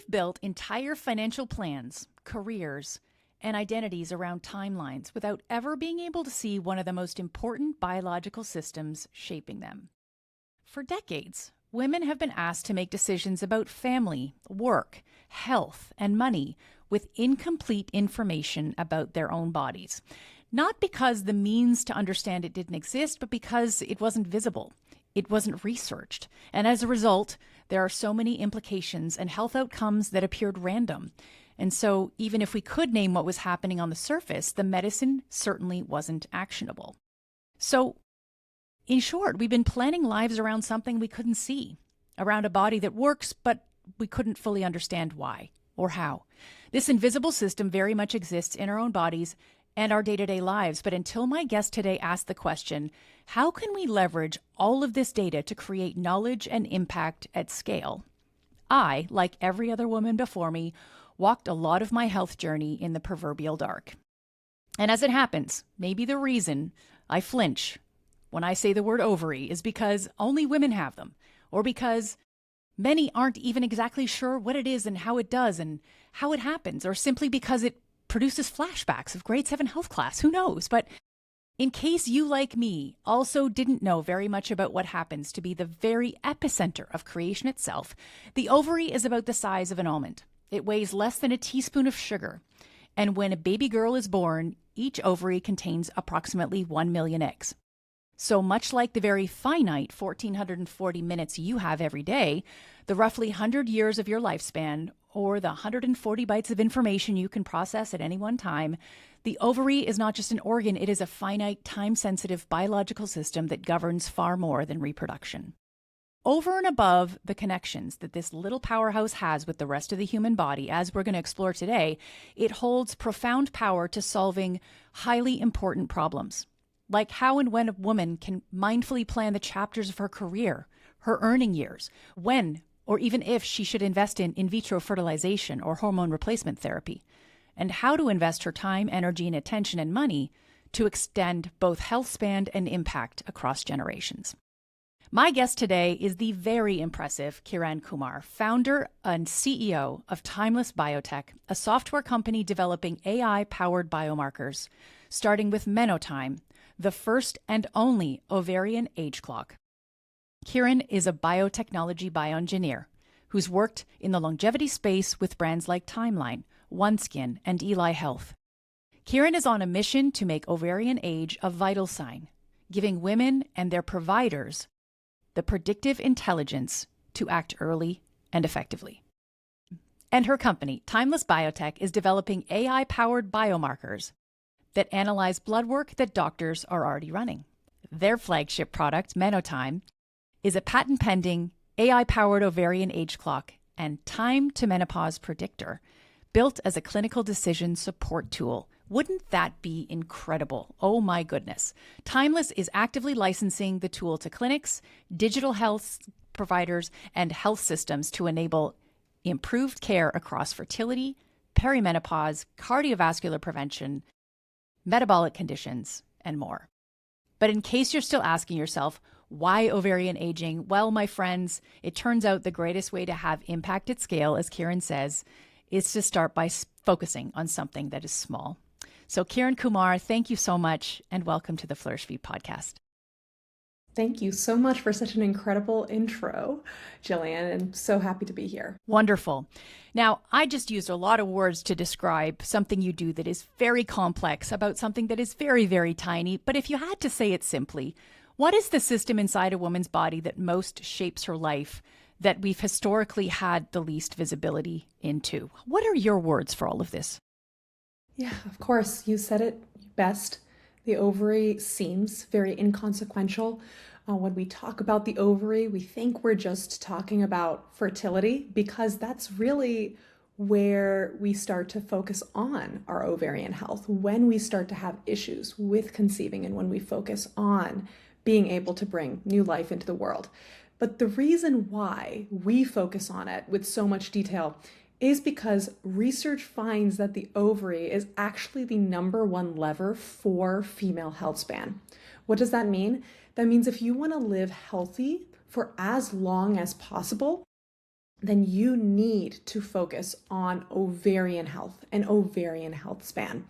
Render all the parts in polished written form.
built entire financial plans, careers, and identities around timelines without ever being able to see one of the most important biological systems shaping them. For decades, women have been asked to make decisions about family, work, health, and money with incomplete information about their own bodies. Not because the means to understand it didn't exist, but because it wasn't visible. It wasn't researched. And as a result, there are so many implications and health outcomes that appeared random. And so even if we could name what was happening on the surface, the medicine certainly wasn't actionable. So in short, we've been planning lives around something we couldn't see, around a body that works, but we couldn't fully understand why or how. This invisible system very much exists in our own bodies and our day-to-day lives. But until my guest today asked the question, how can we leverage all of this data to create knowledge and impact at scale? I, like every other woman before me, walked a lot of my health journey in the proverbial dark. And as it happens, maybe the reason I flinch when I say the word ovary is because only women have them, or because many aren't even exactly sure what it is and how it does and how it happens, or simply because it produces flashbacks of grade 7 health class. Who knows? But in case you, like me, also didn't know very much about what happens to be the very epicenter of creation itself, the ovary is about the size of an almond. It weighs less than a teaspoon of sugar. And when a baby girl is born, each ovary contains approximately 1 million eggs. So much like the very finite 1,440 minutes you have every day, the roughly 100 years of your lifespan, or the 140 bytes of information you can process at any one time, the ovary is not just an organ, it is a finite, time-sensitive biological system that governs far more than reproduction. Over and above the connections that this little powerhouse has with the rest of the human body, as we're going to explore today, it holds profound power to solving highly important problems, like how and when a woman can mindfully plan the chapters of her career, her earning years, when or even if she should invest in vitro fertilization or hormone replacement therapy, and how to invest her time, energy, and attention and money to extend both health span and impact across generations. My guest today is the very impressive Kiran Kumar, founder and CEO of Timeless Biotech, a software company developing AI-powered biomarkers, starting with Menopause, the first and only ovarian age clock. Kiran is a biotechnology bioengineer who's worked in the longevity space with brands like Timeline, OneSkin, and Eli Health. Kiran is on a mission to make ovarian age a vital sign, giving women and their providers the predictive intelligence to act early and effectively. And her company, Timeless Biotech, is developing AI-powered biomarkers that analyze blood work that doctors are already running. Their flagship product, Menopause, is a patent-pending AI-powered ovarian age clock and time-to-menopause predictor built as a clinical decision support tool. Wouldn't that be incredible? Oh my goodness. Timeless is actively licensing the tool to clinics, digital health providers, and health systems to enable improved care across fertility, perimenopause, cardiovascular prevention, metabolic conditions, and more. But in case you're still asking yourself, why ovarian aging? Well, my friends, it turns out the greatest way to have impact at scale, as Kiran says, is to start by focusing on something that is small. So Kiran Kumar, thank you so much, and welcome to the Flourish Feed podcast. Thank you so much for such an incredible intro, Gillian, and so happy to be here. Wonderful. Now, I just used a lot of words to describe something you do that is very complex about something that is very, very tiny. But if you had to say it simply, what is the system inside a woman's body that most shapes her life that we've historically had the least visibility into? What are your words for all of this? Yeah, of course. You said it best. The ovary seems very inconsequential. When we talk about the ovary, we think we're just talking about fertility because that's really where we start to focus on our ovarian health, when we start to have issues with conceiving and when we focus on being able to bring new life into the world. But the reason why we focus on it with so much detail is because research finds that the ovary is actually the #1 lever for female health span. What does that mean? That means if you want to live healthy for as long as possible, then you need to focus on ovarian health and ovarian health span.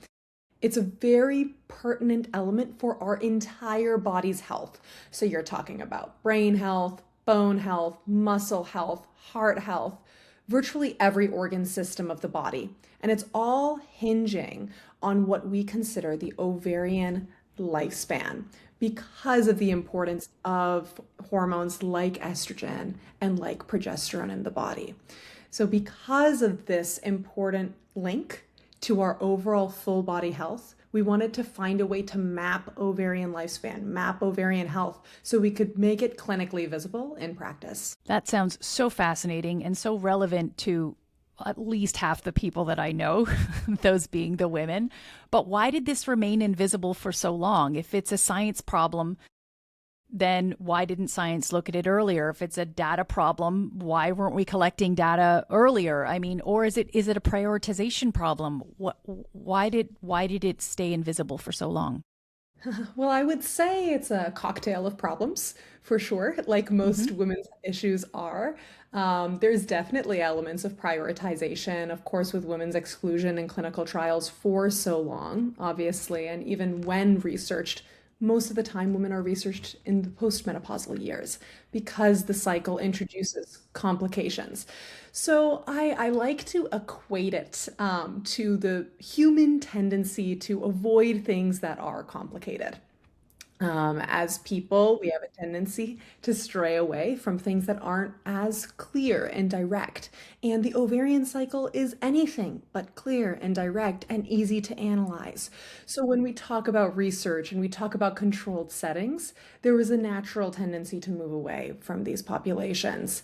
It's a very pertinent element for our entire body's health. So you're talking about brain health, bone health, muscle health, heart health, virtually every organ system of the body. And it's all hinging on what we consider the ovarian lifespan because of the importance of hormones like estrogen and like progesterone in the body. So, because of this important link to our overall full body health, we wanted to find a way to map ovarian lifespan, map ovarian health, so we could make it clinically visible in practice. That sounds so fascinating and so relevant to at least half the people that I know, those being the women. But why did this remain invisible for so long? If it's a science problem, then why didn't science look at it earlier? If it's a data problem, why weren't we collecting data earlier? I mean, or is it a prioritization problem? Why did it stay invisible for so long? Well, I would say it's a cocktail of problems for sure, like most women's issues are. There's definitely elements of prioritization, of course, with women's exclusion in clinical trials for so long, obviously, and even when researched, most of the time women are researched in the postmenopausal years because the cycle introduces complications. So I like to equate it to the human tendency to avoid things that are complicated. As people, we have a tendency to stray away from things that aren't as clear and direct. And the ovarian cycle is anything but clear and direct and easy to analyze. So when we talk about research and we talk about controlled settings, there was a natural tendency to move away from these populations.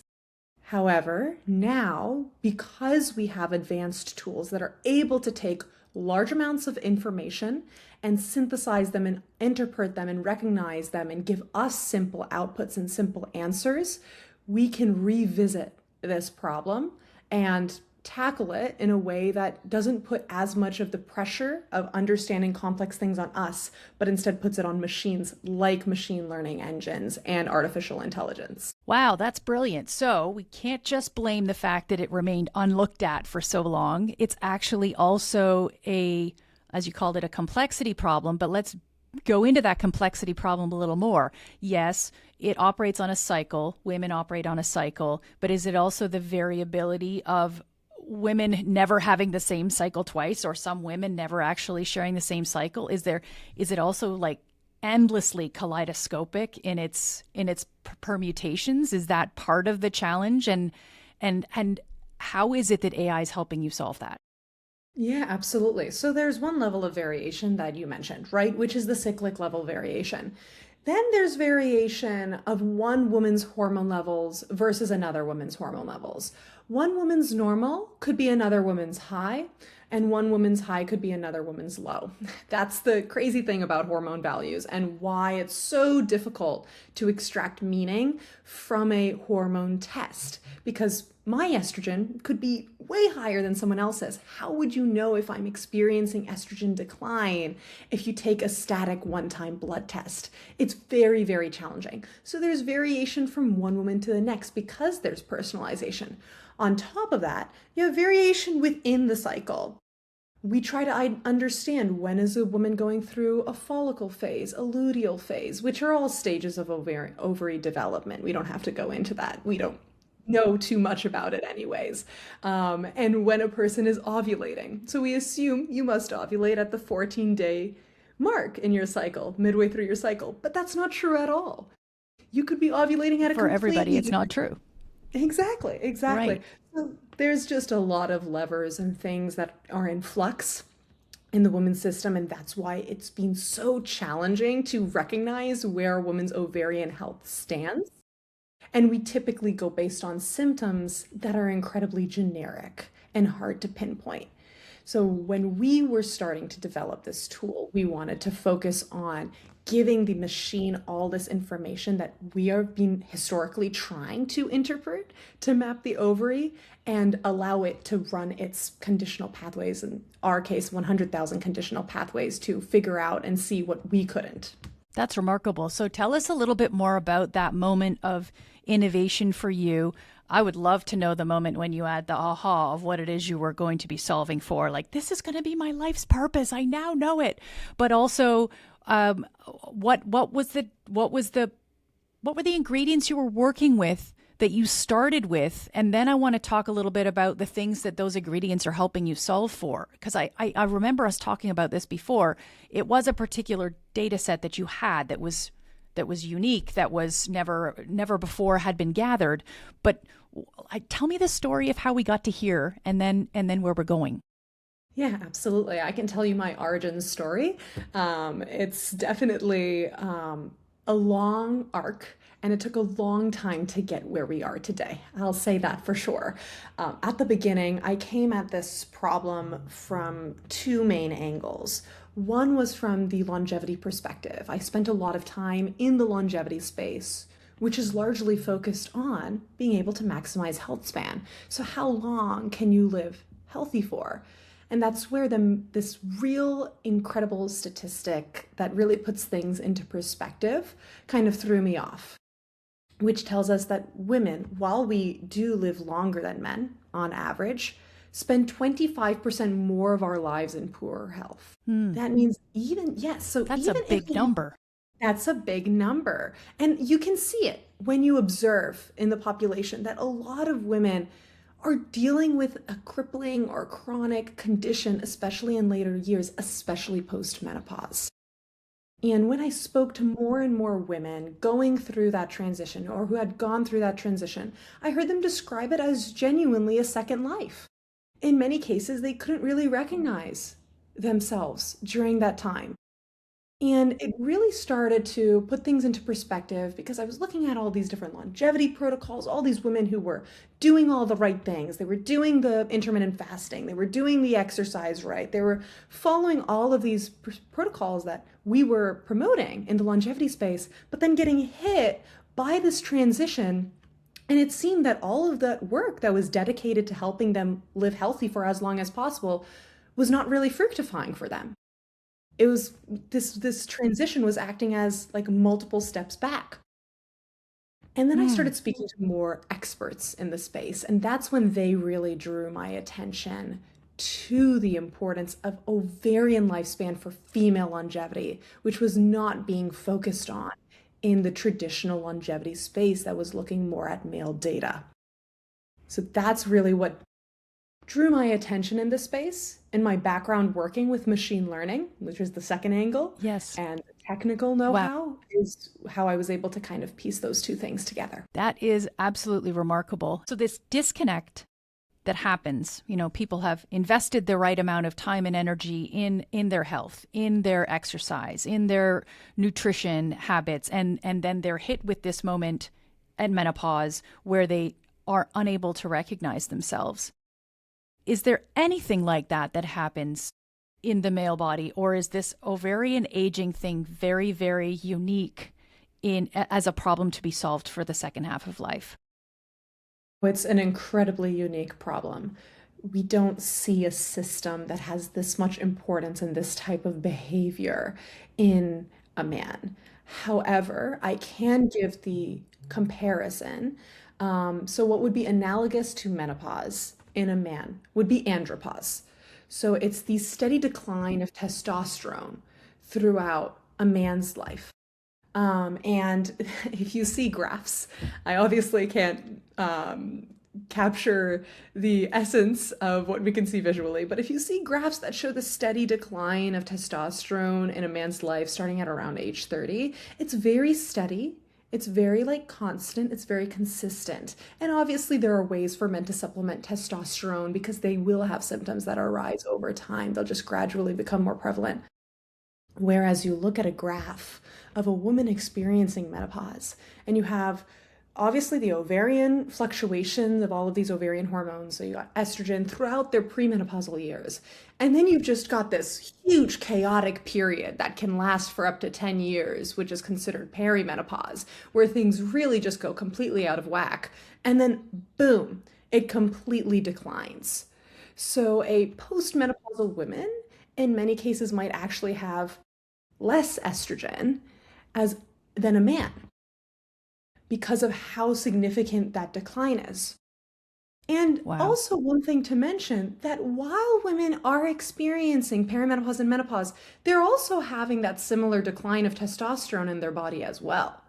However, now, because we have advanced tools that are able to take large amounts of information and synthesize them and interpret them and recognize them and give us simple outputs and simple answers, we can revisit this problem and tackle it in a way that doesn't put as much of the pressure of understanding complex things on us, but instead puts it on machines like machine learning engines and artificial intelligence. Wow, that's brilliant. So we can't just blame the fact that it remained unlooked at for so long. It's actually also as you called it, a complexity problem, but let's go into that complexity problem a little more. Yes, it operates on a cycle. Women operate on a cycle, but is it also the variability of women never having the same cycle twice, or some women never actually sharing the same cycle? Is it also like endlessly kaleidoscopic in its permutations? Is that part of the challenge? And how is it that AI is helping you solve that? Yeah, absolutely. So there's one level of variation that you mentioned, right? Which is the cyclic level variation. Then there's variation of one woman's hormone levels versus another woman's hormone levels. One woman's normal could be another woman's high, and one woman's high could be another woman's low. That's the crazy thing about hormone values and why it's so difficult to extract meaning from a hormone test, because my estrogen could be way higher than someone else's. How would you know if I'm experiencing estrogen decline if you take a static one-time blood test? It's very, very challenging. So there's variation from one woman to the next because there's personalization. On top of that, you have variation within the cycle. We try to understand, when is a woman going through a follicle phase, a luteal phase, which are all stages of ovary development. We don't have to go into that. We don't know too much about it anyways. And when a person is ovulating. So we assume you must ovulate at the 14-day mark in your cycle, midway through your cycle. But that's not true at all. You could be ovulating at a For completely everybody, it's not different. true. Exactly. Right. So there's just a lot of levers and things that are in flux in the women's system, and that's why it's been so challenging to recognize where a woman's ovarian health stands. And we typically go based on symptoms that are incredibly generic and hard to pinpoint. So when we were starting to develop this tool, we wanted to focus on giving the machine all this information that we have been historically trying to interpret to map the ovary and allow it to run its conditional pathways, in our case, 100,000 conditional pathways, to figure out and see what we couldn't. That's remarkable. So tell us a little bit more about that moment of innovation for you. I would love to know the moment when you had the aha of what it is you were going to be solving for. Like, this is going to be my life's purpose. I now know it. But also, um, what were the ingredients you were working with that you started with? And then I want to talk a little bit about the things that those ingredients are helping you solve for. Because I remember us talking about this before. It was a particular data set that you had that was unique, that was never before had been gathered. But tell me the story of how we got to here, and then where we're going. Yeah, absolutely. I can tell you my origin story. It's definitely a long arc, and it took a long time to get where we are today. I'll say that for sure. At the beginning, I came at this problem from two main angles. One was from the longevity perspective. I spent a lot of time in the longevity space, which is largely focused on being able to maximize health span. So, how long can you live healthy for? And that's where this real incredible statistic that really puts things into perspective kind of threw me off, which tells us that women, while we do live longer than men on average, spend 25% more of our lives in poor health. That means yes, so That's even a big number. that's a big number. And you can see it when you observe in the population that a lot of women are dealing with a crippling or chronic condition, especially in later years, especially post-menopause. And when I spoke to more and more women going through that transition or who had gone through that transition, I heard them describe it as genuinely a second life. In many cases, they couldn't really recognize themselves during that time. And it really started to put things into perspective because I was looking at all these different longevity protocols, all these women who were doing all the right things. They were doing the intermittent fasting, they were doing the exercise right, they were following all of these protocols that we were promoting in the longevity space, but then getting hit by this transition. And it seemed that all of that work that was dedicated to helping them live healthy for as long as possible was not really fructifying for them. It was this transition was acting as like multiple steps back. And then I started speaking to more experts in the space, and that's when they really drew my attention to the importance of ovarian lifespan for female longevity, which was not being focused on in the traditional longevity space that was looking more at male data. So that's really what drew my attention in this space, and my background working with machine learning, which is the second angle, Yes. and technical know-how is how I was able to kind of piece those two things together. That is absolutely remarkable. So this disconnect that happens, people have invested the right amount of time and energy in their health, in their exercise, in their nutrition habits, and then they're hit with this moment at menopause where they are unable to recognize themselves. Is there anything like that happens in the male body, or is this ovarian aging thing very, very unique as a problem to be solved for the second half of life? It's an incredibly unique problem. We don't see a system that has this much importance in this type of behavior in a man. However, I can give the comparison. So, what would be analogous to menopause in a man would be andropause. So, it's the steady decline of testosterone throughout a man's life. And if you see graphs, I obviously can't capture the essence of what we can see visually, but if you see graphs that show the steady decline of testosterone in a man's life starting at around age 30, it's very steady. It's very constant, it's very consistent. And obviously there are ways for men to supplement testosterone because they will have symptoms that arise over time. They'll just gradually become more prevalent. Whereas you look at a graph of a woman experiencing menopause, and you have obviously the ovarian fluctuations of all of these ovarian hormones. So you got estrogen throughout their premenopausal years. And then you've just got this huge chaotic period that can last for up to 10 years, which is considered perimenopause, where things really just go completely out of whack. And then boom, it completely declines. So a postmenopausal woman in many cases might actually have less estrogen than a man. because of how significant that decline is. And Wow. also, one thing to mention that while women are experiencing perimenopause and menopause, they're also having that similar decline of testosterone in their body as well.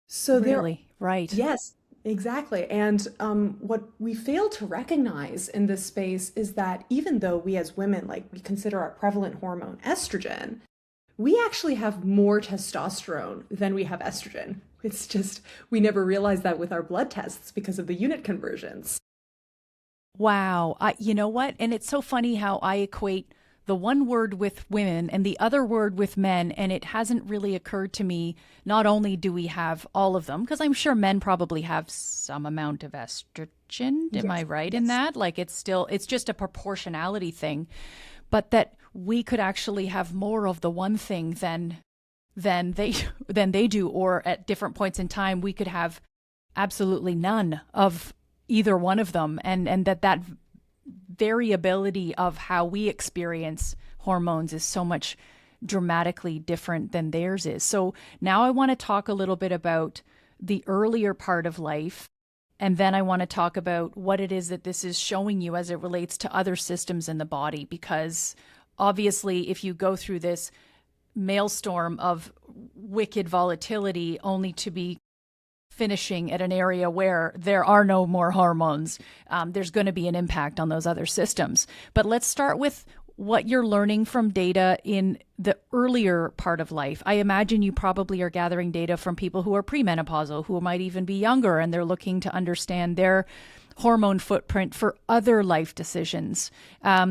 So there, Really? Right. yes, exactly. And what we fail to recognize in this space is that even though we as women, like we consider our prevalent hormone estrogen, we actually have more testosterone than we have estrogen. It's just we never realize that with our blood tests because of the unit conversions. Wow. You know what? And it's so funny how I equate the one word with women and the other word with men. And it hasn't really occurred to me, not only do we have all of them, because I'm sure men probably have some amount of estrogen. Am I Yes, right in yes. that? Like it's just a proportionality thing, but that we could actually have more of the one thing than they than they do, or at different points in time we could have absolutely none of either one of them, and that variability of how we experience hormones is so much dramatically different than theirs is. So now I want to talk a little bit about the earlier part of life, and then I want to talk about what it is that this is showing you as it relates to other systems in the body, because obviously if you go through this maelstrom of wicked volatility only to be finishing at an area where there are no more hormones, there's going to be an impact on those other systems. But let's start with what you're learning from data in the earlier part of life. I imagine you probably are gathering data from people who are premenopausal, who might even be younger, and they're looking to understand their hormone footprint for other life decisions.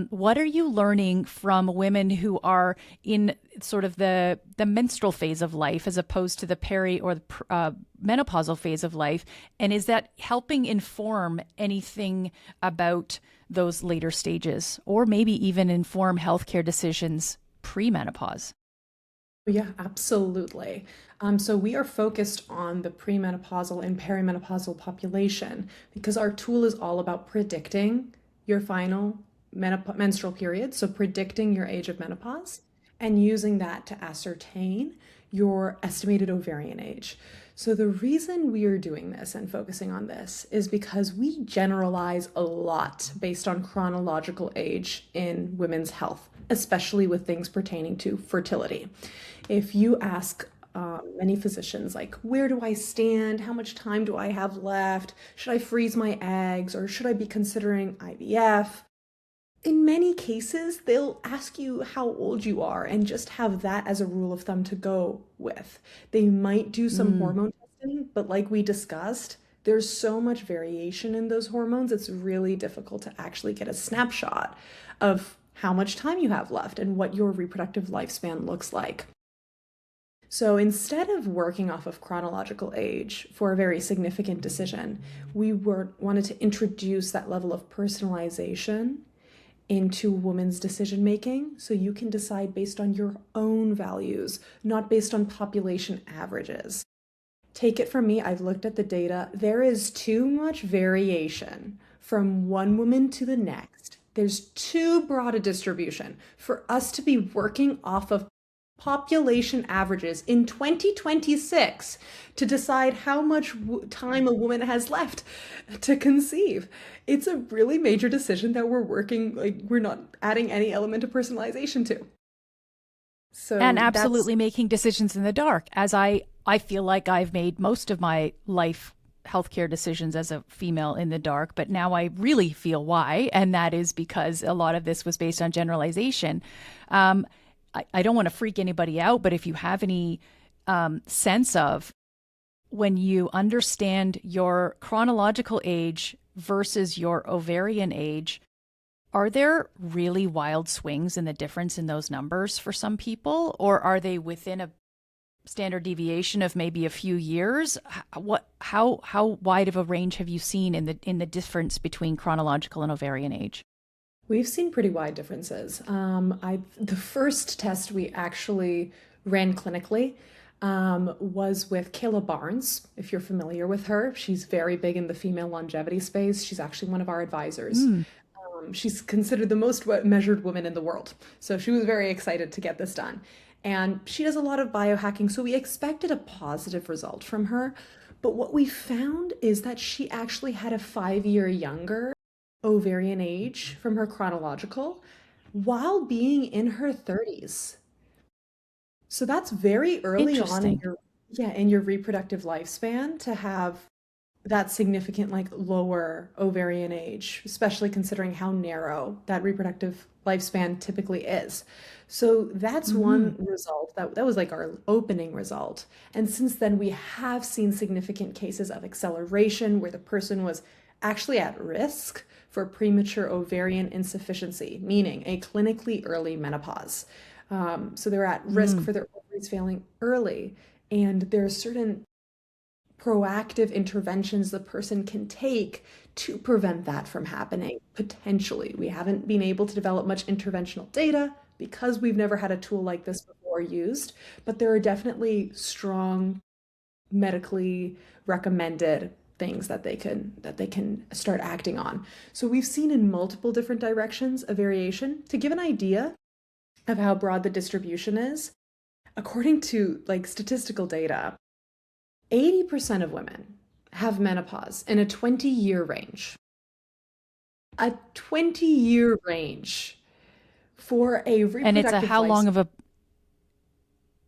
What are you learning from women who are in sort of the menstrual phase of life as opposed to the peri or the menopausal phase of life? And is that helping inform anything about those later stages, or maybe even inform healthcare decisions pre-menopause? Yeah, absolutely. So we are focused on the premenopausal and perimenopausal population because our tool is all about predicting your final menstrual period, so predicting your age of menopause, and using that to ascertain your estimated ovarian age. So the reason we are doing this and focusing on this is because we generalize a lot based on chronological age in women's health, especially with things pertaining to fertility. If you ask many physicians, like, where do I stand? How much time do I have left? Should I freeze my eggs or should I be considering IVF? In many cases, they'll ask you how old you are and just have that as a rule of thumb to go with. They might do some Mm. hormone testing, but like we discussed, there's so much variation in those hormones, it's really difficult to actually get a snapshot of how much time you have left and what your reproductive lifespan looks like. So instead of working off of chronological age for a very significant decision, wanted to introduce that level of personalization into women's decision making so you can decide based on your own values, not based on population averages. Take it from me, I've looked at the data. There is too much variation from one woman to the next. There's too broad a distribution for us to be working off of population averages in 2026 to decide how much time a woman has left to conceive. It's a really major decision that we're working, like, we're not adding any element of personalization to. And So that's, absolutely making decisions in the dark, as I feel like I've made most of my life healthcare decisions as a female in the dark, but now I really feel why, and that is because a lot of this was based on generalization. um, I don't want to freak anybody out, but if you have any sense of, when you understand your chronological age versus your ovarian age, are there really wild swings in the difference in those numbers for some people, or are they within a standard deviation of maybe a few years? How wide of a range have you seen in the difference between chronological and ovarian age? we've seen pretty wide differences. The first test we actually ran clinically was with Kayla Barnes. If you're familiar with her, she's very big in the female longevity space. She's actually one of our advisors. Mm. She's considered the most measured woman in the world. So she was very excited to get this done. And she does a lot of biohacking, so we expected a positive result from her. But what we found is that she actually had a 5-year younger ovarian age from her chronological while being in her 30s. So that's very early on in Interesting. your reproductive lifespan to have that significant like lower ovarian age, especially considering how narrow that reproductive lifespan typically is. So that's Hmm. one result that was like our opening result. And since then we have seen significant cases of acceleration where the person was actually at risk for premature ovarian insufficiency, meaning a clinically early menopause. So they're at risk Mm. for their ovaries failing early. And there are certain proactive interventions the person can take to prevent that from happening, potentially. We haven't been able to develop much interventional data because we've never had a tool like this before used, but there are definitely strong medically recommended things that they can start acting on. So we've seen in multiple different directions a variation. To give an idea of how broad the distribution is, according to like statistical data, 80% of women have menopause in a 20-year range. A 20-year range for a And it's a reproductive how long life. of a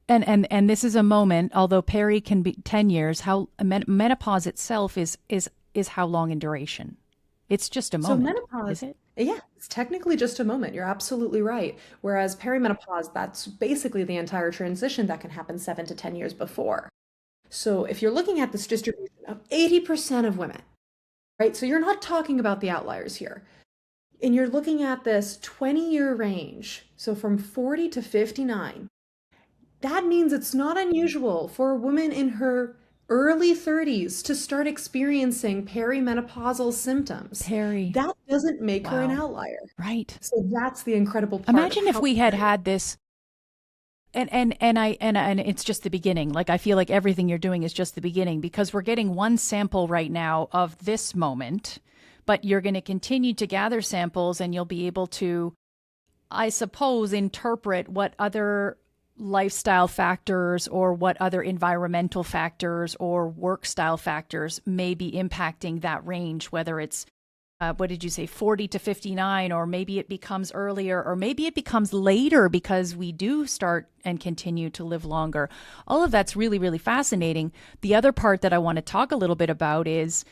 and this is a moment, although peri can be 10 years, how menopause itself is how long in duration. It's just a So moment, is menopause, it? yeah, it's technically just a moment. You're absolutely right. Whereas perimenopause, that's basically the entire transition that can happen 7 to 10 years before. So if you're looking at this distribution of 80% of women, right? So you're not talking about the outliers here. And you're looking at this 20-year range, so from 40 to 59, that means it's not unusual for a woman in her early 30s to start experiencing perimenopausal symptoms. Peri. That doesn't make her an Wow. outlier. Right. So that's the incredible part of Imagine if how we had had this and it's just the beginning. Like I feel like everything you're doing is just the beginning because we're getting one sample right now of this moment, but you're going to continue to gather samples and you'll be able to, I suppose, interpret what other lifestyle factors or what other environmental factors or work style factors may be impacting that range, whether it's what did you say, 40 to 59, or maybe it becomes earlier, or maybe it becomes later because we do start and continue to live longer. All of that's really, really fascinating. The other part that I want to talk a little bit about is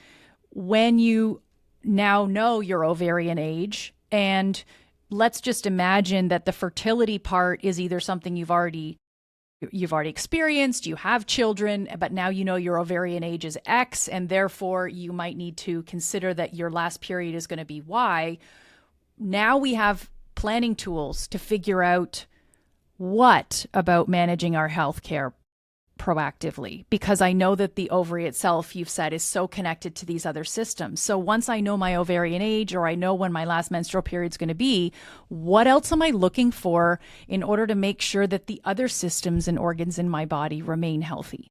when you now know your ovarian age, and let's just imagine that the fertility part is either something you've already experienced, you have children, but now you know your ovarian age is X, and therefore you might need to consider that your last period is going to be Y. Now we have planning tools to figure out what about managing our health care proactively, because I know that the ovary itself, you've said, is so connected to these other systems. So once I know my ovarian age or I know when my last menstrual period is going to be, what else am I looking for in order to make sure that the other systems and organs in my body remain healthy?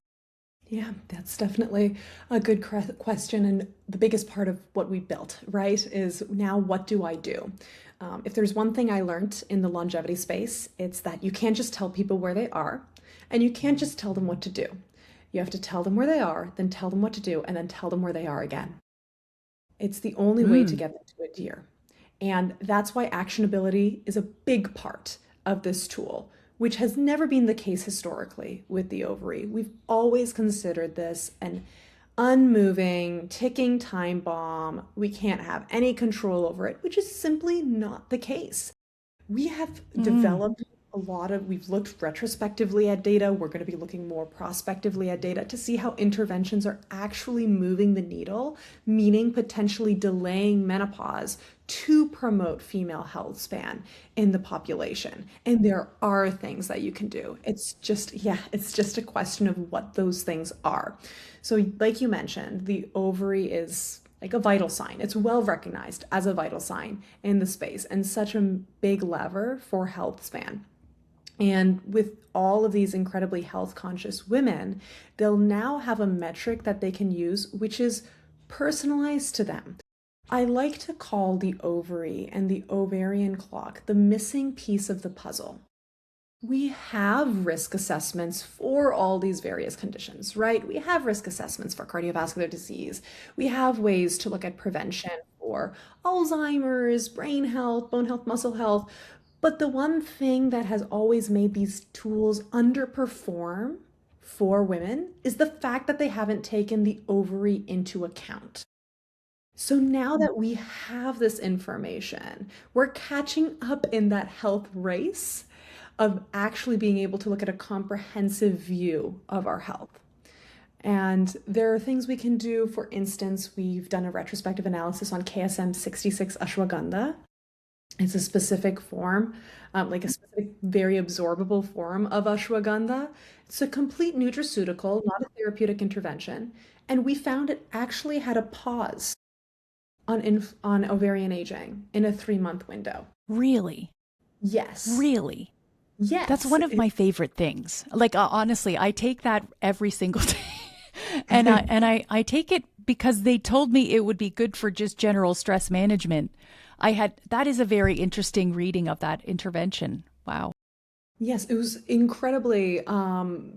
Yeah, that's definitely a good question. And the biggest part of what we built, right, is now what do I do? If there's one thing I learned in the longevity space, it's that you can't just tell people where they are and you can't just tell them what to do. You have to tell them where they are, then tell them what to do, and then tell them where they are again. It's the only way to Mm. get them to adhere. And that's why actionability is a big part of this tool, which has never been the case historically with the ovary. We've always considered this an unmoving, ticking time bomb. We can't have any control over it, which is simply not the case. We have Mm. developed we've looked retrospectively at data. We're going to be looking more prospectively at data to see how interventions are actually moving the needle, meaning potentially delaying menopause to promote female health span in the population. And there are things that you can do. It's just a question of what those things are. So, like you mentioned, the ovary is like a vital sign. It's well recognized as a vital sign in the space and such a big lever for health span. And with all of these incredibly health conscious women, they'll now have a metric that they can use, which is personalized to them. I like to call the ovary and the ovarian clock the missing piece of the puzzle. We have risk assessments for all these various conditions, right? We have risk assessments for cardiovascular disease. We have ways to look at prevention for Alzheimer's, brain health, bone health, muscle health. But the one thing that has always made these tools underperform for women is the fact that they haven't taken the ovary into account. So now that we have this information, we're catching up in that health race of actually being able to look at a comprehensive view of our health. And there are things we can do. For instance, we've done a retrospective analysis on KSM 66 ashwagandha. It's a specific form, like a specific, very absorbable form of ashwagandha. It's a complete nutraceutical, not a therapeutic intervention. And we found it actually had a pause on ovarian aging in a 3-month window. Really? Yes. Really? Yes. That's one of my favorite things. Like, honestly, I take that every single day. And I take it because they told me it would be good for just general stress management. That is a very interesting reading of that intervention. Wow. Yes, it was incredibly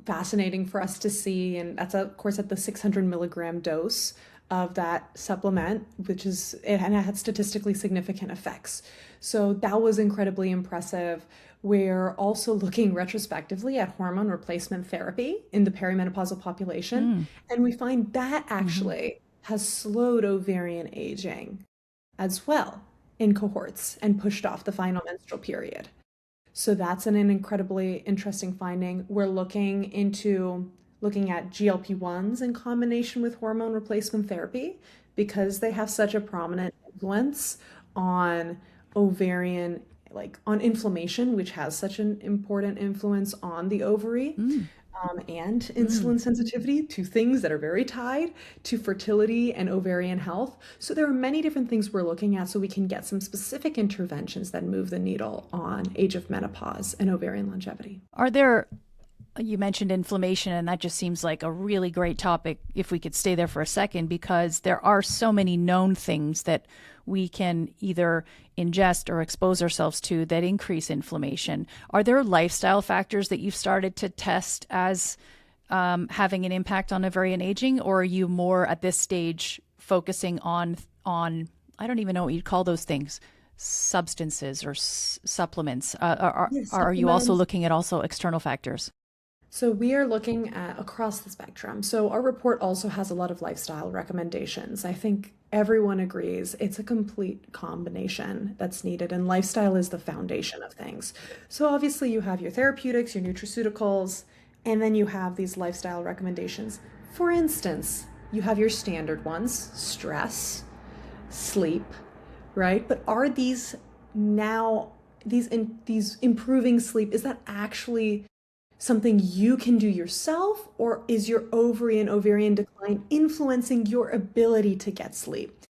fascinating for us to see. And that's, of course, at the 600 milligram dose of that supplement, and it had statistically significant effects. So that was incredibly impressive. We're also looking retrospectively at hormone replacement therapy in the perimenopausal population. And we find that actually has slowed ovarian aging as well in cohorts and pushed off the final menstrual period. So that's an incredibly interesting finding. We're looking at GLP-1s in combination with hormone replacement therapy because they have such a prominent influence on ovarian, like on inflammation, which has such an important influence on the ovary, and insulin sensitivity, two things that are very tied to fertility and ovarian health. So there are many different things we're looking at so we can get some specific interventions that move the needle on age of menopause and ovarian longevity. You mentioned inflammation, and that just seems like a really great topic if we could stay there for a second, because there are so many known things that we can either ingest or expose ourselves to that increase inflammation. Are there lifestyle factors that you've started to test as having an impact on ovarian aging, or are you more at this stage focusing on I don't even know what you'd call those things, substances or supplements? Are you also looking at also external factors? So we are looking at across the spectrum. So our report also has a lot of lifestyle recommendations. I think everyone agrees it's a complete combination that's needed, and lifestyle is the foundation of things. So obviously you have your therapeutics, your nutraceuticals, and then you have these lifestyle recommendations. For instance, you have your standard ones: stress, sleep, right? But are these improving sleep, is that actually something you can do yourself, or is your ovary and ovarian decline influencing your ability to get sleep?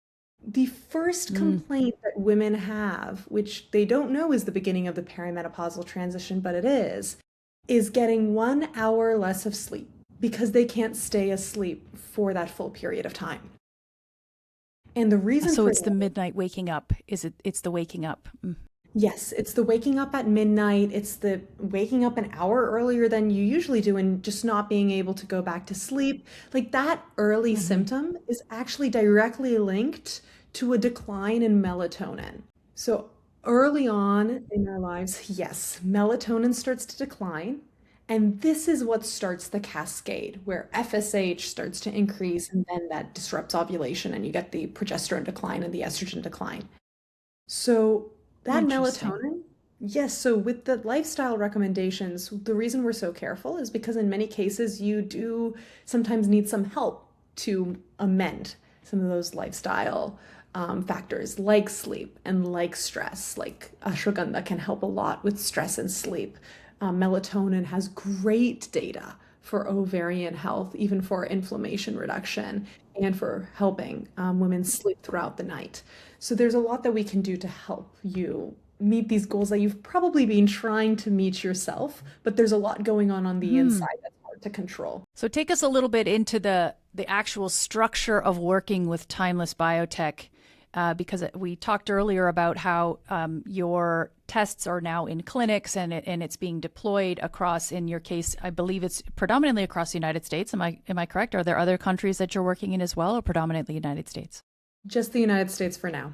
The first complaint that women have, which they don't know is the beginning of the perimenopausal transition, but it is getting 1 hour less of sleep because they can't stay asleep for that full period of time. And the reason So it's the midnight waking up. It's the waking up. Yes, it's the waking up at midnight. It's the waking up an hour earlier than you usually do and just not being able to go back to sleep. Like that early symptom is actually directly linked to a decline in melatonin. So early on in our lives, yes, melatonin starts to decline. And this is what starts the cascade where FSH starts to increase, and then that disrupts ovulation and you get the progesterone decline and the estrogen decline. So that melatonin, yes. So with the lifestyle recommendations, the reason we're so careful is because in many cases you do sometimes need some help to amend some of those lifestyle factors like sleep and like stress. Like ashwagandha can help a lot with stress and sleep. Melatonin has great data for ovarian health, even for inflammation reduction and for helping women sleep throughout the night. So there's a lot that we can do to help you meet these goals that you've probably been trying to meet yourself, but there's a lot going on the inside that's hard to control. So take us a little bit into the actual structure of working with Timeless Biotech, because we talked earlier about how you're tests are now in clinics and it's being deployed across, in your case, I believe it's predominantly across the United States. Am I correct? Are there other countries that you're working in as well, or predominantly United States? Just the United States for now.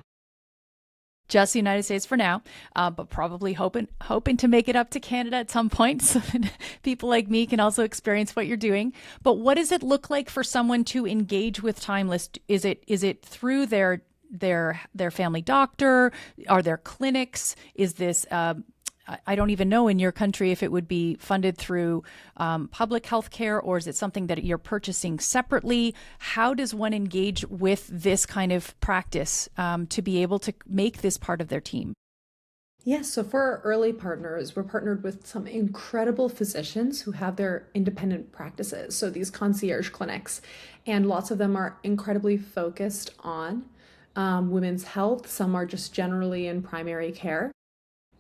Just the United States for now, but probably hoping to make it up to Canada at some point so that people like me can also experience what you're doing. But what does it look like for someone to engage with Timeless? Is it through their family doctor? Are there clinics? Is this I don't even know in your country if it would be funded through public health care, or is it something that you're purchasing separately? How does one engage with this kind of practice to be able to make this part of their team? Yes, so for our early partners, we're partnered with some incredible physicians who have their independent practices. So these concierge clinics, and lots of them are incredibly focused on women's health. Some are just generally in primary care.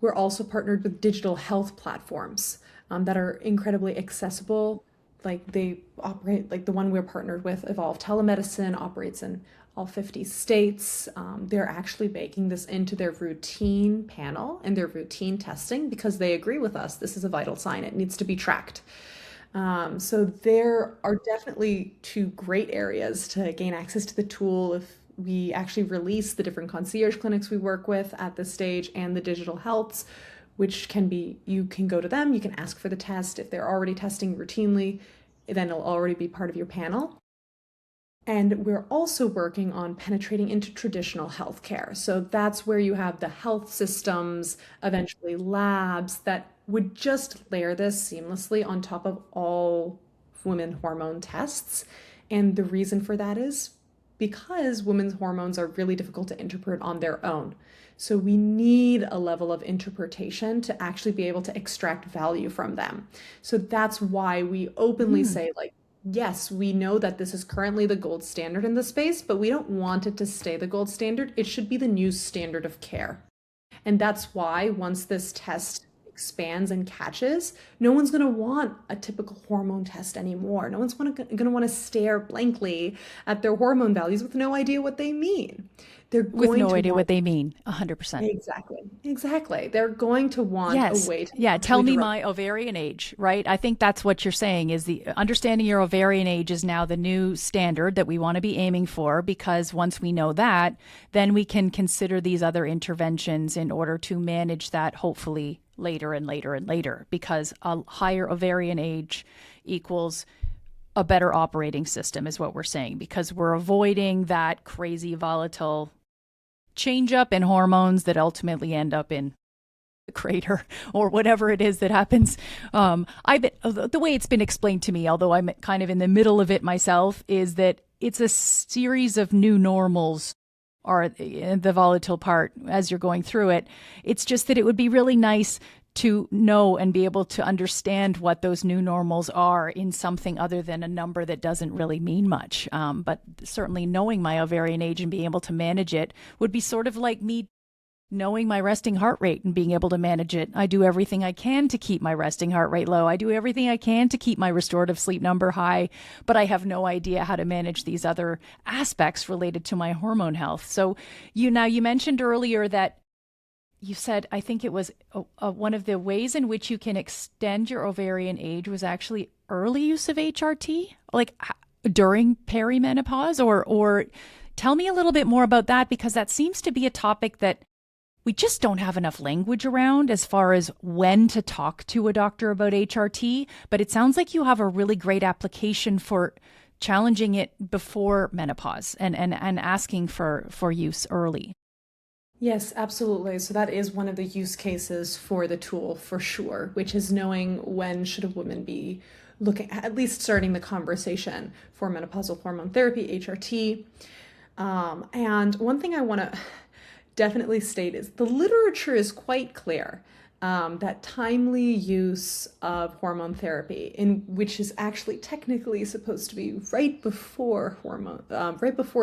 We're also partnered with digital health platforms that are incredibly accessible. Like they operate, like the one we're partnered with, Evolve Telemedicine, operates in all 50 states. They're actually baking this into their routine panel and their routine testing because they agree with us. This is a vital sign. It needs to be tracked. So there are definitely two great areas to gain access to the tool if we actually release the different concierge clinics we work with at this stage and the digital healths, which can be, you can go to them, you can ask for the test. If they're already testing routinely, then it'll already be part of your panel. And we're also working on penetrating into traditional healthcare. So that's where you have the health systems, eventually labs that would just layer this seamlessly on top of all women hormone tests. And the reason for that is because women's hormones are really difficult to interpret on their own. So we need a level of interpretation to actually be able to extract value from them. So that's why we openly say, like, yes, we know that this is currently the gold standard in the space, but we don't want it to stay the gold standard. It should be the new standard of care. And that's why once this test expands and catches, no one's going to want a typical hormone test anymore. No one's going to want to stare blankly at their hormone values with no idea what they mean. They're going with no to idea want, what they mean, 100%. Exactly. They're going to want a way to tell me my ovarian age, right? I think that's what you're saying is the understanding your ovarian age is now the new standard that we want to be aiming for, because once we know that, then we can consider these other interventions in order to manage that, hopefully later and later and later, because a higher ovarian age equals a better operating system is what we're saying, because we're avoiding that crazy volatile change up in hormones that ultimately end up in the crater or whatever it is that happens. The way it's been explained to me, although I'm kind of in the middle of it myself, is that it's a series of new normals, or the volatile part as you're going through it. It's just that it would be really nice to know and be able to understand what those new normals are in something other than a number that doesn't really mean much. But certainly knowing my ovarian age and being able to manage it would be sort of like me knowing my resting heart rate and being able to manage it. I do everything I can to keep my resting heart rate low. I do everything I can to keep my restorative sleep number high, but I have no idea how to manage these other aspects related to my hormone health. So you mentioned earlier that you said, I think it was one of the ways in which you can extend your ovarian age was actually early use of HRT, like during perimenopause, or tell me a little bit more about that, because that seems to be a topic that we just don't have enough language around as far as when to talk to a doctor about HRT. But it sounds like you have a really great application for challenging it before menopause and asking for use early. Yes, absolutely. So that is one of the use cases for the tool for sure, which is knowing when should a woman be looking, at least starting the conversation for menopausal hormone therapy, HRT. And one thing I want to definitely state is the literature is quite clear that timely use of hormone therapy, in which is actually technically supposed to be right before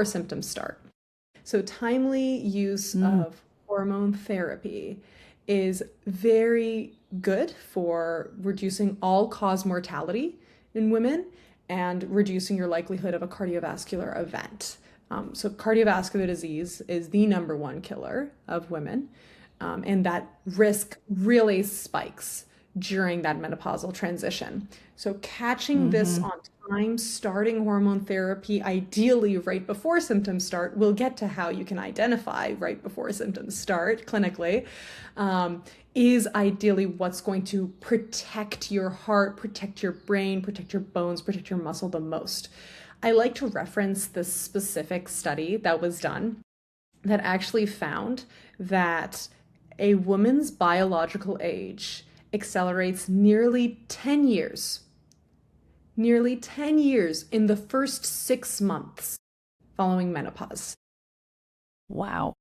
symptoms start. So timely use of hormone therapy is very good for reducing all-cause mortality in women and reducing your likelihood of a cardiovascular event. So cardiovascular disease is the number one killer of women. and that risk really spikes during that menopausal transition. So catching this Mm-hmm. on time, starting hormone therapy, ideally right before symptoms start. We'll get to how you can identify right before symptoms start clinically, is ideally what's going to protect your heart, protect your brain, protect your bones, protect your muscle the most. I like to reference this specific study that was done that actually found that a woman's biological age accelerates nearly 10 years in the first 6 months following menopause. Wow.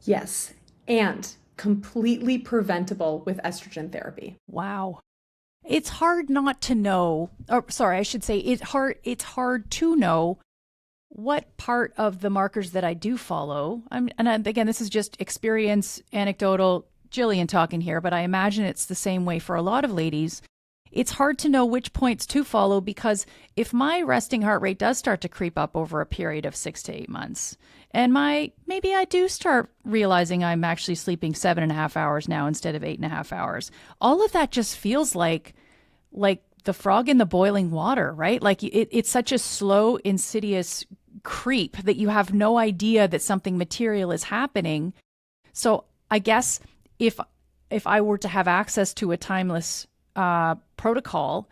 Yes, and completely preventable with estrogen therapy. Wow. It's hard not to know, or sorry, I should say it's hard to know what part of the markers that I do follow. Again, this is just experience, anecdotal, Gillian talking here, but I imagine it's the same way for a lot of ladies. It's hard to know which points to follow because if my resting heart rate does start to creep up over a period of 6 to 8 months, and maybe I do start realizing I'm actually sleeping 7.5 hours now instead of 8.5 hours, all of that just feels like the frog in the boiling water, right? Like it's such a slow, insidious creep that you have no idea that something material is happening. So I guess if I were to have access to a timeless protocol,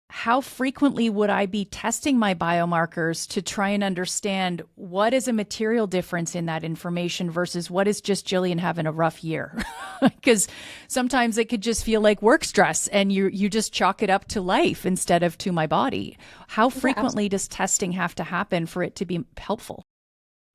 how frequently would I be testing my biomarkers to try and understand what is a material difference in that information versus what is just Gillian having a rough year? Because sometimes it could just feel like work stress and you just chalk it up to life instead of to my body. How frequently does testing have to happen for it to be helpful?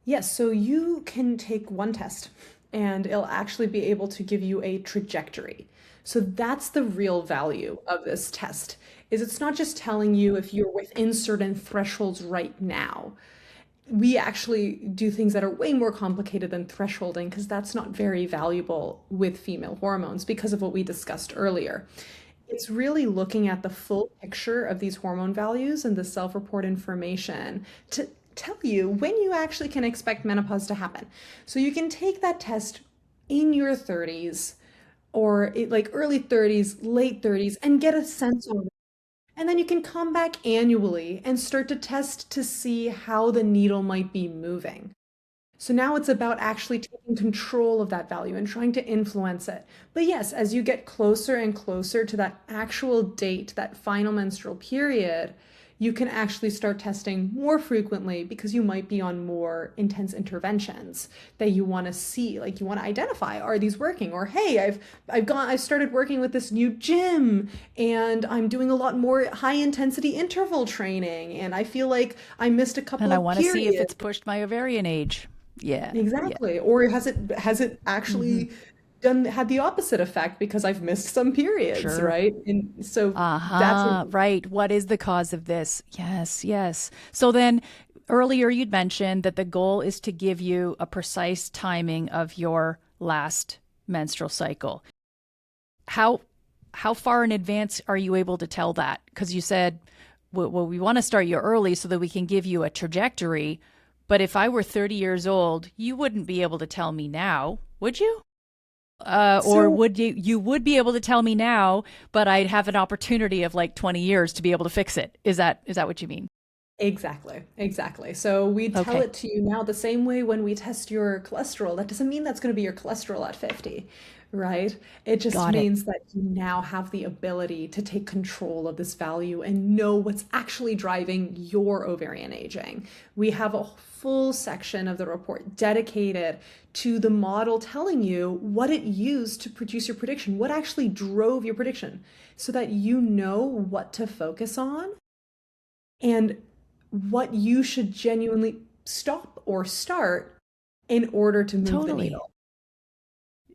Yes, so you can take one test and it'll actually be able to give you a trajectory. So that's the real value of this test, is it's not just telling you if you're within certain thresholds right now. We actually do things that are way more complicated than thresholding because that's not very valuable with female hormones because of what we discussed earlier. It's really looking at the full picture of these hormone values and the self-report information to tell you when you actually can expect menopause to happen. So you can take that test in your 30s or like early 30s, late 30s, and get a sense of it. And then you can come back annually and start to test to see how the needle might be moving. So now it's about actually taking control of that value and trying to influence it. But yes, as you get closer and closer to that actual date, that final menstrual period, you can actually start testing more frequently because you might be on more intense interventions that you want to see, like you want to identify, are these working? Or hey, I've started working with this new gym and I'm doing a lot more high intensity interval training and I feel like I missed a couple And I of want to see if it's periods. pushed my ovarian age. Yeah. Yeah. Exactly. Or has it Hmm. actually had the opposite effect because I've missed some periods, Sure. right? And so that's a Uh-huh. Right. What is the cause of this? Yes, yes. So then earlier you'd mentioned that the goal is to give you a precise timing of your last menstrual cycle. How how far in advance are you able to tell that? Because you said, well, we want to start you early so that we can give you a trajectory. But if I were 30 years old, you wouldn't be able to tell me now, would you? Or so would you would be able to tell me now, but I'd have an opportunity of like 20 years to be able to fix it. Is that what you mean? exactly, exactly. So we tell Okay. it to you now the same way when we test your cholesterol. That doesn't mean that's going to be your cholesterol at 50, right? It just Got it. means that you now have the ability to take control of this value and know what's actually driving your ovarian aging. We have a full section of the report dedicated to the model telling you what it used to produce your prediction, what actually drove your prediction, so that you know what to focus on and what you should genuinely stop or start in order to move the Totally. needle.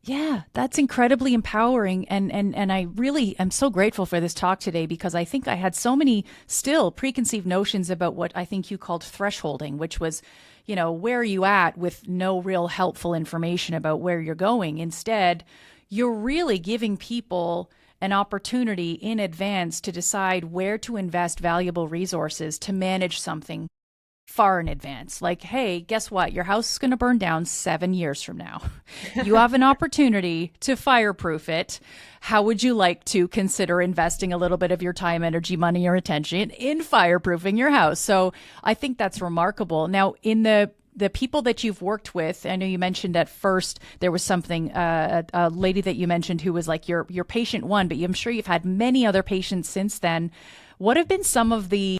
Yeah, that's incredibly empowering and I really am so grateful for this talk today because I think I had so many still preconceived notions about what I think you called thresholding, which was, where are you at with no real helpful information about where you're going. Instead, you're really giving people an opportunity in advance to decide where to invest valuable resources to manage something far in advance. Like, hey, guess what? Your house is going to burn down 7 years from now. You have an opportunity to fireproof it. How would you like to consider investing a little bit of your time, energy, money, or attention in fireproofing your house? So I think that's remarkable. Now, in the people that you've worked with, I know you mentioned at first there was something, a lady that you mentioned who was like your patient one, but I'm sure you've had many other patients since then. What have been some of the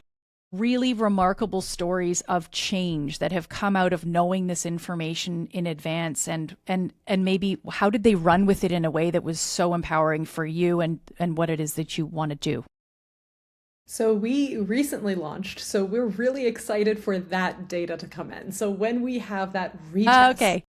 really remarkable stories of change that have come out of knowing this information in advance, and maybe how did they run with it in a way that was so empowering for you and what it is that you want to do? So we recently launched, so we're really excited for that data to come in. So when we have that retest, Okay.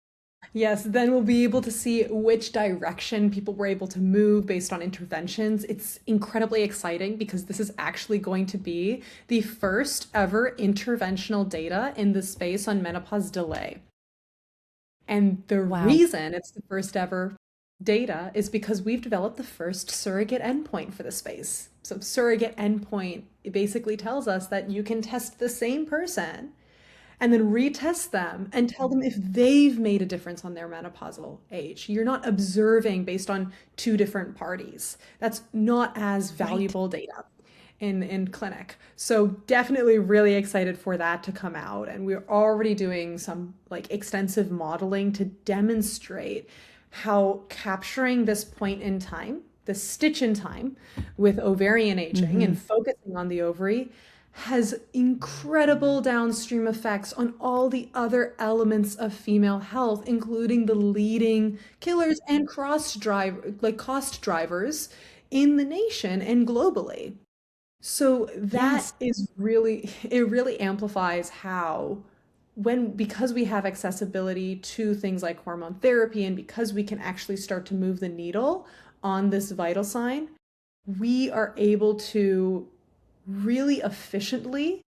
yes, then we'll be able to see which direction people were able to move based on interventions. It's incredibly exciting because this is actually going to be the first ever interventional data in the space on menopause delay. And the reason it's the first ever data is because we've developed the first surrogate endpoint for the space. So surrogate endpoint, it basically tells us that you can test the same person and then retest them and tell them if they've made a difference on their menopausal age. You're not observing based on two different parties. That's not as valuable data in clinic. So definitely really excited for that to come out. And we're already doing some like extensive modeling to demonstrate how capturing this point in time, this stitch in time with ovarian aging and focusing on the ovary has incredible downstream effects on all the other elements of female health, including the leading killers and cost drivers in the nation and globally. So that is really, it really amplifies how because we have accessibility to things like hormone therapy and because we can actually start to move the needle on this vital sign, we are able to really efficiently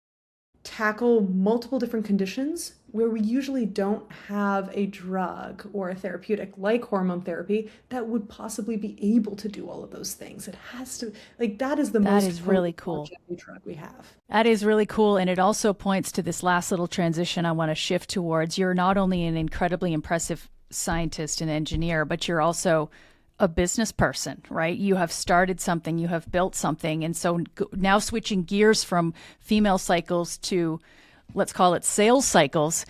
tackle multiple different conditions where we usually don't have a drug or a therapeutic like hormone therapy that would possibly be able to do all of those things. It has to, like, that is the most That is really cool drug we have. That is really cool. And it also points to this last little transition I want to shift towards. You're not only an incredibly impressive scientist and engineer, but you're also a business person, right? You have started something, you have built something. And so now switching gears from female cycles to, let's call it sales cycles,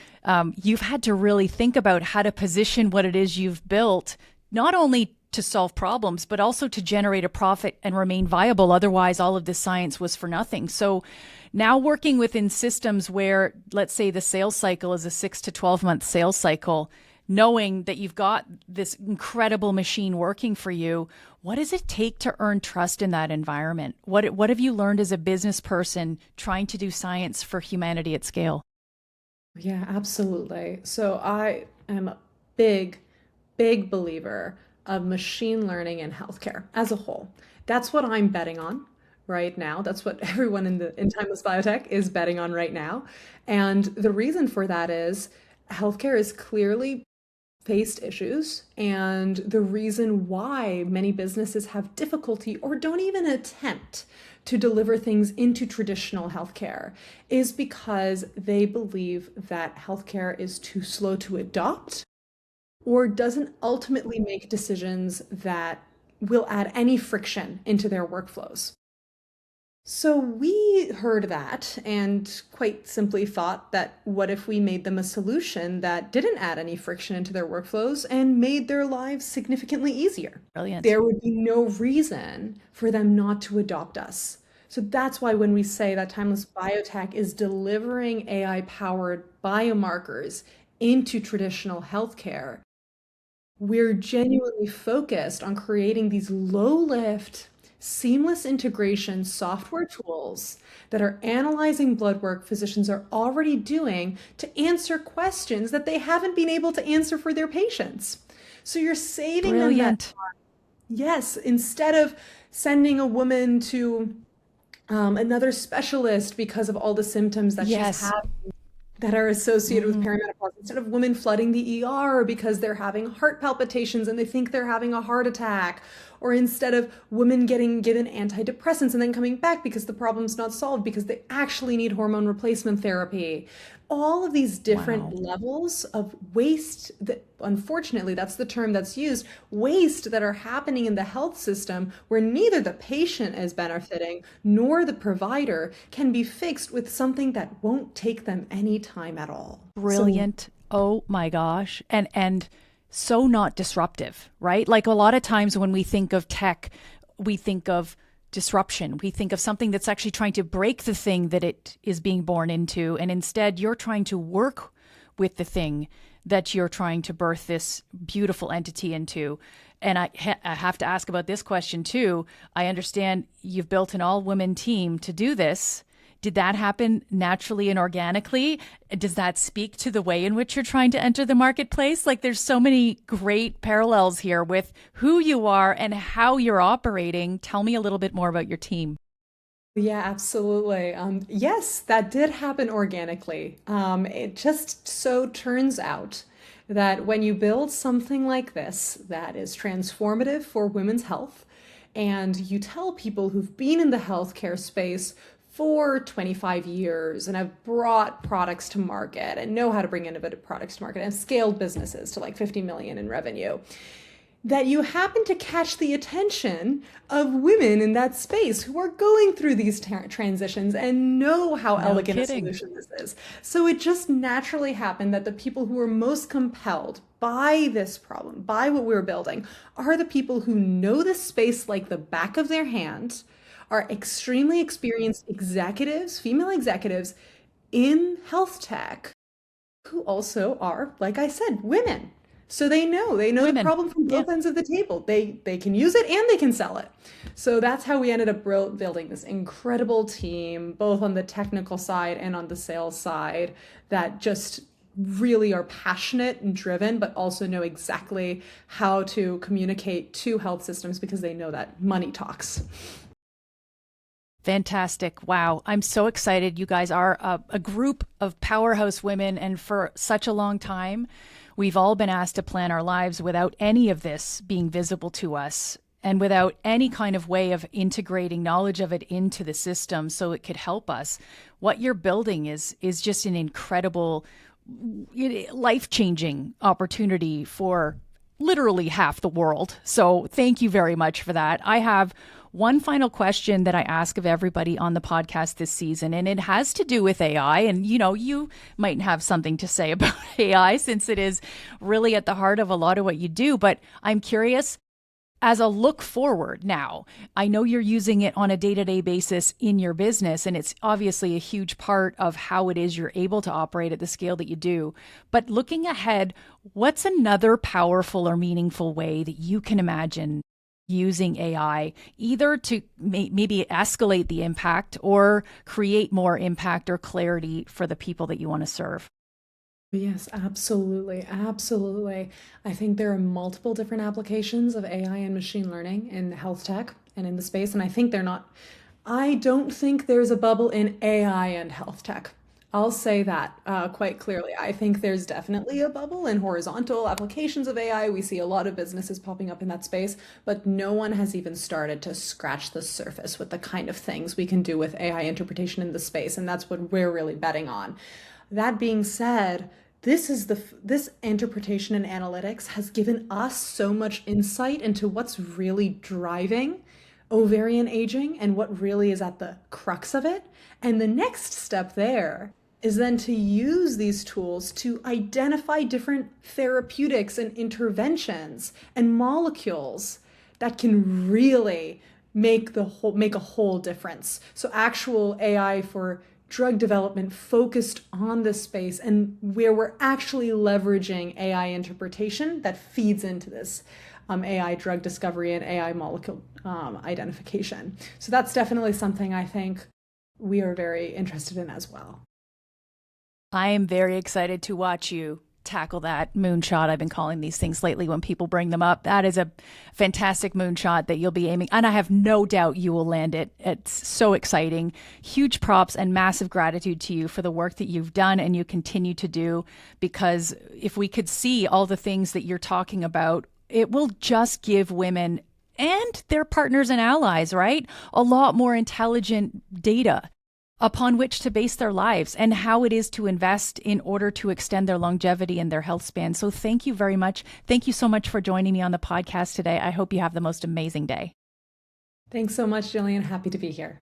you've had to really think about how to position what it is you've built, not only to solve problems, but also to generate a profit and remain viable. Otherwise, all of this science was for nothing. So now working within systems where, let's say the sales cycle is a 6 to 12 month sales cycle, knowing that you've got this incredible machine working for you, what does it take to earn trust in that environment? What have you learned as a business person trying to do science for humanity at scale? Yeah, absolutely. So I am a big, big believer of machine learning in healthcare as a whole. That's what I'm betting on right now. That's what everyone in Timeless Biotech is betting on right now. And the reason for that is healthcare is clearly faced issues, and the reason why many businesses have difficulty or don't even attempt to deliver things into traditional healthcare is because they believe that healthcare is too slow to adopt or doesn't ultimately make decisions that will add any friction into their workflows. So we heard that and quite simply thought that what if we made them a solution that didn't add any friction into their workflows and made their lives significantly easier? Brilliant. There would be no reason for them not to adopt us. So that's why when we say that Timeless Biotech is delivering AI-powered biomarkers into traditional healthcare, we're genuinely focused on creating these low-lift, seamless integration software tools that are analyzing blood work physicians are already doing to answer questions that they haven't been able to answer for their patients. So you're saving them that time. Yes, instead of sending a woman to another specialist because of all the symptoms that she's having that are associated with perimenopause, instead of women flooding the ER because they're having heart palpitations and they think they're having a heart attack, or instead of women getting given antidepressants and then coming back because the problem's not solved because they actually need hormone replacement therapy. All of these different levels of waste that, unfortunately, that's the term that's used, waste that are happening in the health system where neither the patient is benefiting nor the provider can be fixed with something that won't take them any time at all. Brilliant. Oh my gosh. And so not disruptive, right? Like a lot of times when we think of tech, we think of disruption. We think of something that's actually trying to break the thing that it is being born into. And instead, you're trying to work with the thing that you're trying to birth this beautiful entity into. And I have to ask about this question too. I understand you've built an all-women team to do this. Did that happen naturally and organically? Does that speak to the way in which you're trying to enter the marketplace? Like there's so many great parallels here with who you are and how you're operating. Tell me a little bit more about your team. Yeah, absolutely. Yes, that did happen organically. It just so turns out that when you build something like this that is transformative for women's health, and you tell people who've been in the healthcare space for 25 years and have brought products to market and know how to bring innovative products to market and scaled businesses to like 50 million in revenue, that you happen to catch the attention of women in that space who are going through these transitions and know how elegant a solution this is. So it just naturally happened that the people who were most compelled by this problem, by what we're building, are the people who know this space like the back of their hand, are extremely experienced executives, female executives in health tech, who also are, like I said, women. So they know the problem from both ends of the table. They can use it and they can sell it. So that's how we ended up building this incredible team, both on the technical side and on the sales side, that just really are passionate and driven, but also know exactly how to communicate to health systems because they know that money talks. Fantastic. Wow. I'm so excited. You guys are a group of powerhouse women. And for such a long time, we've all been asked to plan our lives without any of this being visible to us and without any kind of way of integrating knowledge of it into the system so it could help us. What you're building is just an incredible, life-changing opportunity for literally half the world. So thank you very much for that. I have one final question that I ask of everybody on the podcast this season, and it has to do with AI. And, you might have something to say about AI since it is really at the heart of a lot of what you do. But I'm curious, as a look forward now, I know you're using it on a day-to-day basis in your business, and it's obviously a huge part of how it is you're able to operate at the scale that you do. But looking ahead, what's another powerful or meaningful way that you can imagine using AI, either to maybe escalate the impact or create more impact or clarity for the people that you want to serve? Yes, absolutely. Absolutely. I think there are multiple different applications of AI and machine learning in health tech and in the space. And I don't think there's a bubble in AI and health tech. I'll say that quite clearly. I think there's definitely a bubble in horizontal applications of AI. We see a lot of businesses popping up in that space, but no one has even started to scratch the surface with the kind of things we can do with AI interpretation in the space. And that's what we're really betting on. That being said, this interpretation and analytics has given us so much insight into what's really driving ovarian aging and what really is at the crux of it. And the next step there is then to use these tools to identify different therapeutics and interventions and molecules that can really make a whole difference. So actual AI for drug development focused on this space and where we're actually leveraging AI interpretation that feeds into this AI drug discovery and AI molecule identification. So that's definitely something I think we are very interested in as well. I am very excited to watch you tackle that moonshot. I've been calling these things lately when people bring them up. That is a fantastic moonshot that you'll be aiming, and I have no doubt you will land it. It's so exciting. Huge props and massive gratitude to you for the work that you've done and you continue to do, because if we could see all the things that you're talking about, it will just give women and their partners and allies, right? A lot more intelligent data upon which to base their lives and how it is to invest in order to extend their longevity and their health span. So thank you very much. Thank you so much for joining me on the podcast today. I hope you have the most amazing day. Thanks so much, Gillian. Happy to be here.